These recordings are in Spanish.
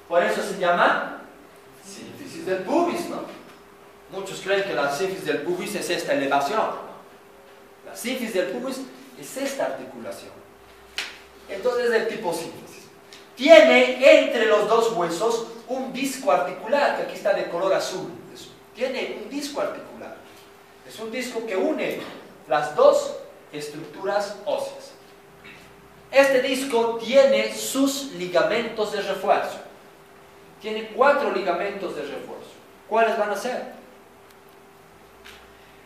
Por eso se llama sínfisis del pubis, ¿no? Muchos creen que la sínfisis del pubis es esta elevación. La sínfisis del pubis es esta articulación. Entonces es del tipo sínfisis. Tiene entre los dos huesos un disco articular, que aquí está de color azul. Tiene un disco articular. Es un disco que une las dos estructuras óseas. Este disco tiene sus ligamentos de refuerzo. Tiene 4 ligamentos de refuerzo. ¿Cuáles van a ser?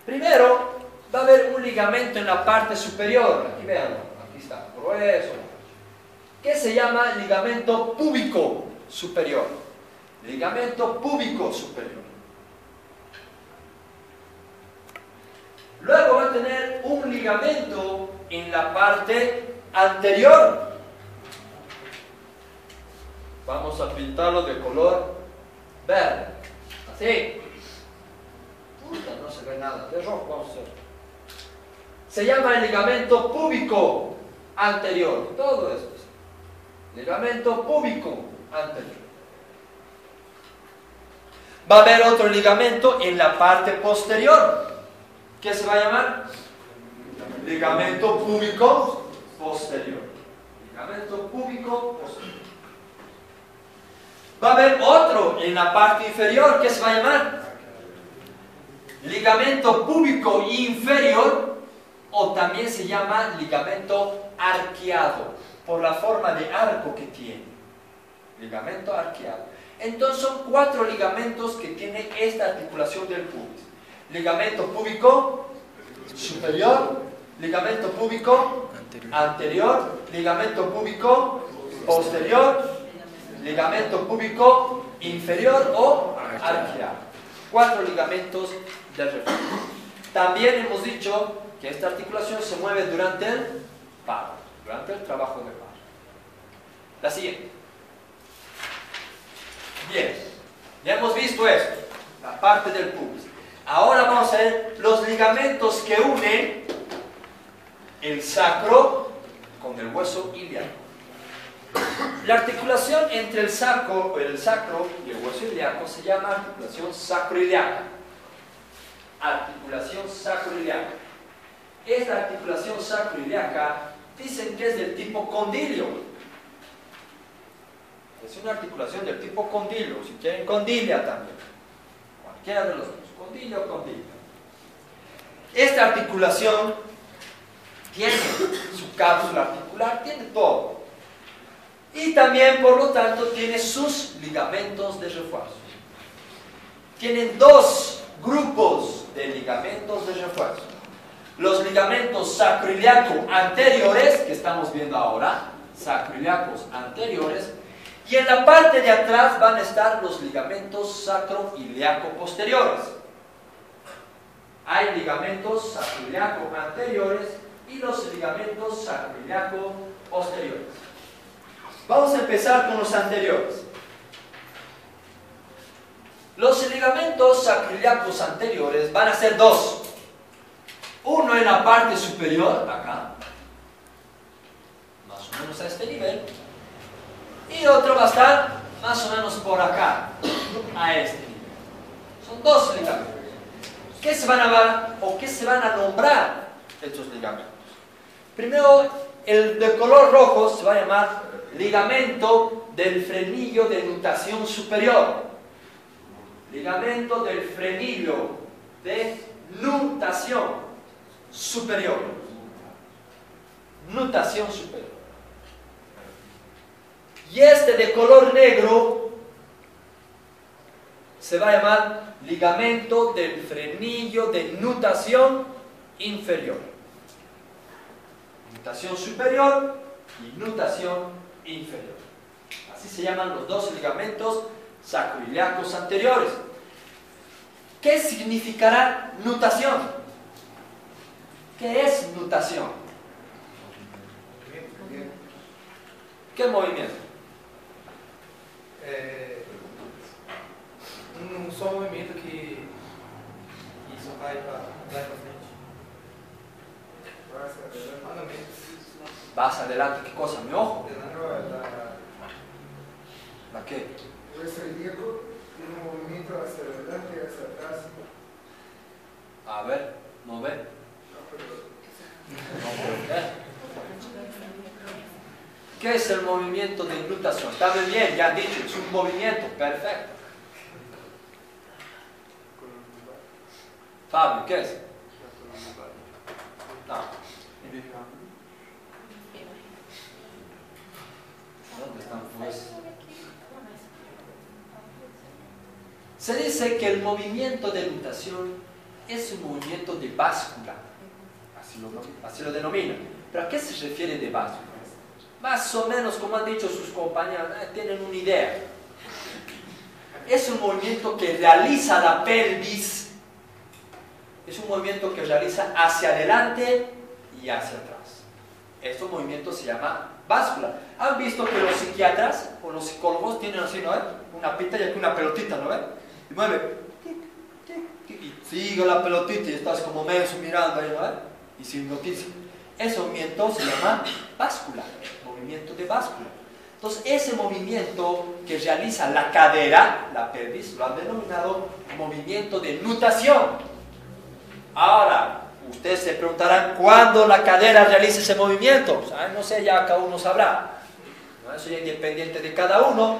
Primero, va a haber un ligamento en la parte superior. Aquí vean, aquí está, grueso, que se llama ligamento púbico superior. Ligamento púbico superior. Luego va a tener un ligamento en la parte anterior. Vamos a pintarlo de color verde. Así. No se ve nada. De rojo vamos a hacer. Se llama el ligamento púbico anterior. Todo esto. Ligamento púbico anterior. Va a haber otro ligamento en la parte posterior. ¿Qué se va a llamar? Ligamento púbico posterior. Ligamento púbico posterior. Va a haber otro en la parte inferior. ¿Qué se va a llamar? Ligamento púbico inferior, o también se llama ligamento arqueado, por la forma de arco que tiene. Ligamento arqueado. Entonces son 4 ligamentos que tiene esta articulación del pubis. Ligamento púbico superior, ligamento púbico anterior, ligamento púbico posterior, ligamento púbico inferior o arqueado. 4 ligamentos de refuerzo. También hemos dicho que esta articulación se mueve durante el paro, durante el trabajo de paro. La siguiente. Bien, ya hemos visto esto, la parte del pubis. Ahora vamos a ver los ligamentos que unen el sacro con el hueso ilíaco. La articulación entre el sacro y el hueso ilíaco se llama articulación sacroiliaca. Articulación sacroiliaca. Esta articulación sacroiliaca dicen que es del tipo condilio. Es una articulación del tipo condilio, si quieren condilia también. Cualquiera de los dos, condilio o condilia. Esta articulación tiene su cápsula articular, tiene todo. Y también, por lo tanto, tiene sus ligamentos de refuerzo. Tienen 2 grupos de ligamentos de refuerzo. Los ligamentos sacroiliaco anteriores, que estamos viendo ahora, sacroiliacos anteriores, y en la parte de atrás van a estar los ligamentos sacroiliaco posteriores. Hay ligamentos sacroiliaco anteriores y los ligamentos sacroiliaco posteriores. Vamos a empezar con los anteriores. Los ligamentos sacroiliacos anteriores van a ser 2. Uno en la parte superior, acá, más o menos a este nivel, y otro va a estar más o menos por acá, a este nivel. Son 2 ligamentos. ¿Qué se van a nombrar estos ligamentos? Primero, el de color rojo se va a llamar ligamento del frenillo de nutación superior. Ligamento del frenillo de nutación superior. Nutación superior. Y este de color negro se va a llamar ligamento del frenillo de nutación inferior. Nutación superior y nutación inferior. Así se llaman los 2 ligamentos sacroiliacos anteriores. ¿Qué significará nutación? ¿Qué es nutación? ¿Qué movimiento? Só movimento que só vai para trás para frente. Vas adelante, ¿qué cosa? Mi ojo. ¿La qué? El hueso ilíaco tiene un movimiento hacia adelante y hacia atrás. A ver, ¿no ve? No, pero ¿Qué es el movimiento de nutación? Está bien, ya han dicho, es un movimiento, perfecto. Fabio, ¿qué es? No. ¿Dónde están pues? Se dice que el movimiento de nutación es un movimiento de báscula, así lo denomina. ¿Pero a qué se refiere de báscula? Más o menos, como han dicho sus compañeros, tienen una idea. Es un movimiento que realiza la pelvis, es un movimiento que realiza hacia adelante y hacia atrás. Este movimiento se llama báscula. ¿Han visto que los psiquiatras o los psicólogos tienen así, ¿no? Una pita y aquí una pelotita, ¿no? Y mueve, tic, tic, tic, y sigue la pelotita y estás como menso mirando ahí, ¿no? Y sin noticia. Ese movimiento se llama báscula, movimiento de báscula. Entonces, ese movimiento que realiza la cadera, la pelvis, lo han denominado movimiento de nutación. Ahora, ustedes se preguntarán cuándo la cadera realiza ese movimiento. No sé, ya cada uno sabrá. ¿No? Eso ya es independiente de cada uno,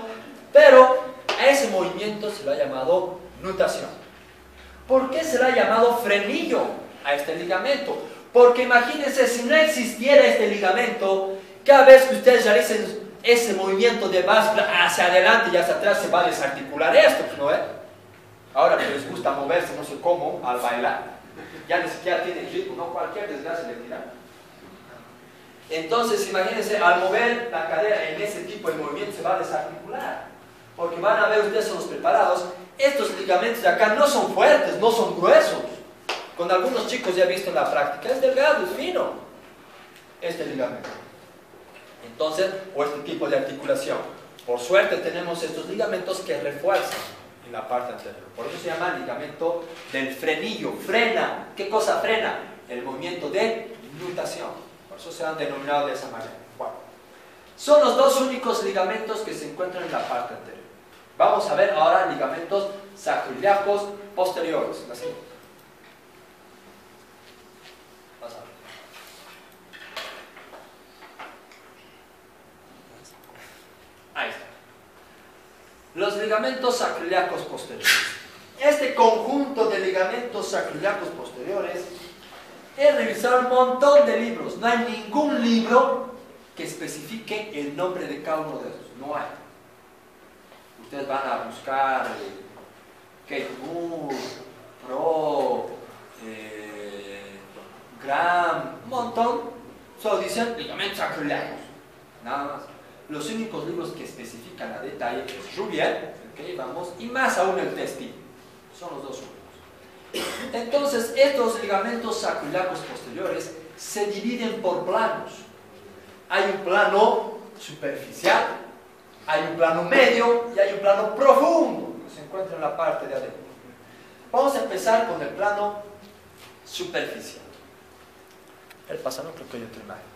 pero a ese movimiento se lo ha llamado nutación. ¿Por qué se le ha llamado frenillo a este ligamento? Porque imagínense, si no existiera este ligamento, cada vez que ustedes realicen ese movimiento de báscula hacia adelante y hacia atrás, se va a desarticular esto, ¿no es? Ahora que les gusta moverse, no sé cómo, al bailar, ya ni siquiera tienen ritmo, no cualquier desgracia le tira. Entonces, imagínense, al mover la cadera en ese tipo de movimiento se va a desarticular, porque van a ver ustedes los preparados, estos ligamentos de acá no son fuertes, no son gruesos. Con algunos chicos ya he visto en la práctica, es delgado, es fino este ligamento. Entonces, o este tipo de articulación. Por suerte tenemos estos ligamentos que refuerzan en la parte anterior. Por eso se llama ligamento del frenillo. Frena. ¿Qué cosa frena? El movimiento de nutación. Por eso se han denominado de esa manera. Bueno, son los dos únicos ligamentos que se encuentran en la parte anterior. Vamos a ver ahora ligamentos sacroiliacos posteriores. La siguiente. Vamos a ver. Ahí está. Los ligamentos sacroiliacos posteriores. Este conjunto de ligamentos sacroiliacos posteriores, he revisado un montón de libros. No hay ningún libro que especifique el nombre de cada uno de esos. No hay. Ustedes van a buscar Kate Moore, Pro, Graham, un montón. Solo dicen ligamentos sacroiliacos. Nada más. Los únicos libros que especifican a detalle es Rouvier, el que llevamos, y más aún el Testin. Son los dos únicos. Entonces, estos ligamentos sacroiliacos posteriores se dividen por planos. Hay un plano superficial, hay un plano medio y hay un plano profundo, que se encuentra en la parte de adentro. Vamos a empezar con el plano superficial. El pasado creo que hay otra imagen.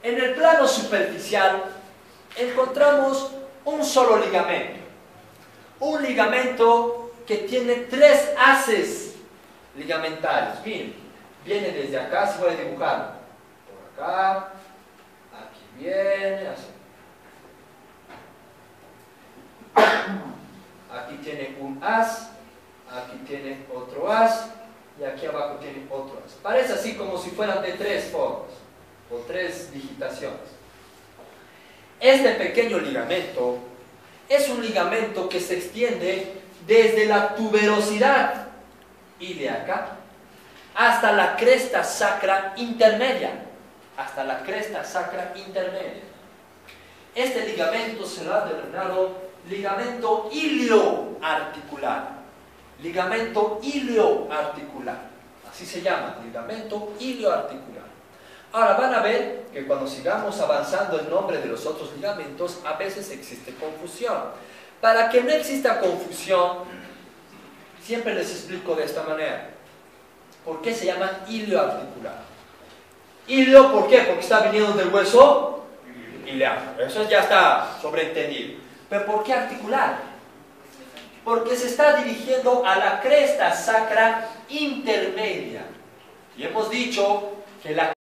En el plano superficial encontramos un solo ligamento. Un ligamento que tiene 3 haces ligamentarios. Miren, viene desde acá, se puede dibujar. Por acá, aquí viene, así. Aquí tiene un haz, aquí tiene otro haz y aquí abajo tiene otro haz. Parece así como si fueran de 3 formas o 3 digitaciones. Este pequeño ligamento es un ligamento que se extiende desde la tuberosidad ilíaca hasta la cresta sacra intermedia. Hasta la cresta sacra intermedia. Este ligamento se lo ha denominado ligamento ilioarticular. Ligamento ilioarticular. Así se llama, ligamento ilioarticular. Ahora van a ver que cuando sigamos avanzando el nombre de los otros ligamentos, a veces existe confusión. Para que no exista confusión, siempre les explico de esta manera. ¿Por qué se llama ilioarticular? Ilio, ¿por qué? Porque está viniendo del hueso iliaco. Eso ya está sobreentendido. ¿Pero por qué articular? Porque se está dirigiendo a la cresta sacra intermedia. Y hemos dicho que la